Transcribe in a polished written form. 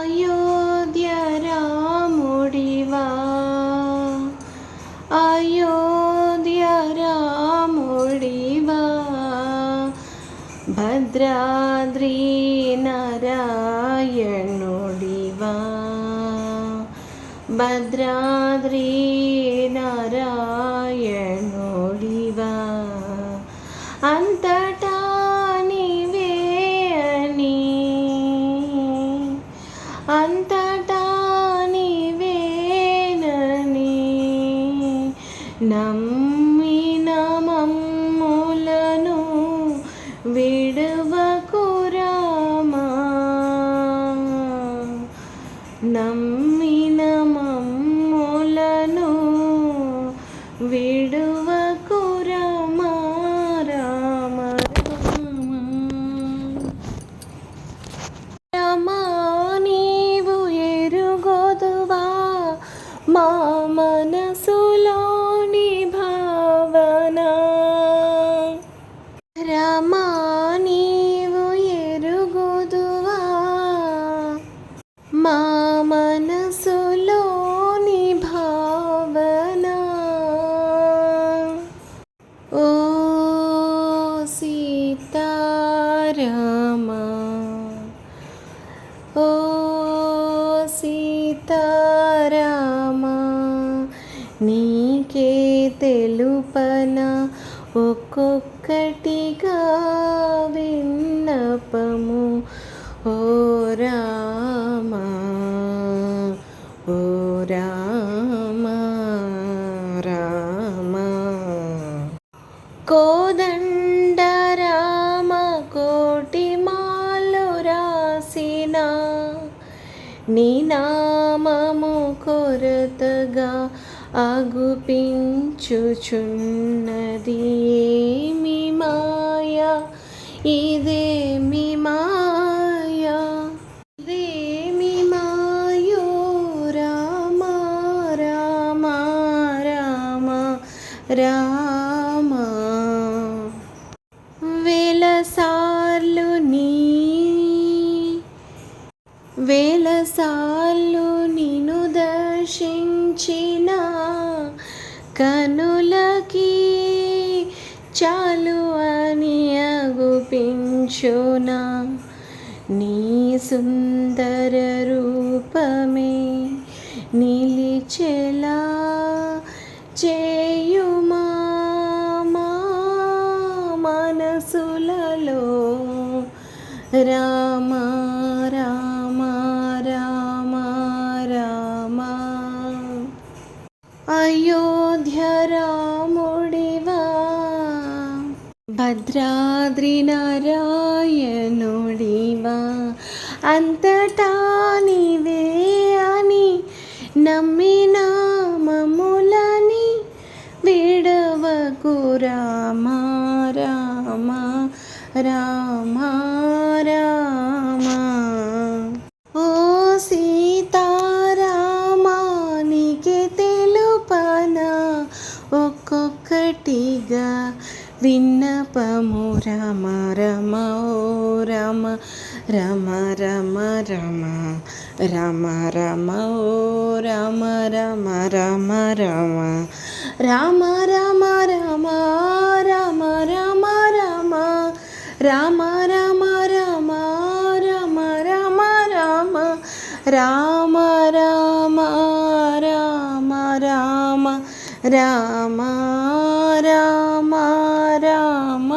అయోధ్య రాముడివా అయోధ్య రాముడివా భద్రాద్రి నారాయణుడివా భద్రాద్రి నారాయణుడివా అంతటా నీవే అని అంతటా నీవేనని నమ్మిన మమ్ములను విడువకు రామా నమ్మిన మమ్ములను విడువకు రామా రామ రామ నీవు ఎరుగొదువా మా మనసులోని భావన రామా నీవు ఎరుగొదువా మా మనసులోని భావన ఓ సీతారామా ఓ సీతారామా నీకే తెలుపన ఒక్కొక్కటిగా విన్నపము ఓ రామా ఓ రామా రామా కోదండ రామ కోటి మాలు రాసిన నీ నామము కొరతగా అగుపించుచున్నది ఏమి మాయా ఇదేమి మాయా ఇదేమి మాయో రామ రామ రామ రామ వేలసార్లు నిన్ను దర్శించిన కనులకి చాలు అని అగుపించునా నీ సుందర రూపమే నిలిచెలా చేయుమా మా మనసులలో రామ రామ రామ రామ అయోధ్య రాముడివా భద్రాద్రి నారాయణుడివా అంతటా నీవే అని నమ్మిన మమ్ములని విడవకు రామ రామ రామ రామ ఓ సీతారామా నీకే తెలుపన ఒక్కొక్కటిగా విన్నపము రామ రమ ఓ రామ రమ రమ రమ రమ రమ ఓ రామ రమ రమ రమ రామ రామ రామ రామ రామ రామ రామ రామ రామ రామ రామ రామ రామ రామ రామ రామ రామ రామ రామ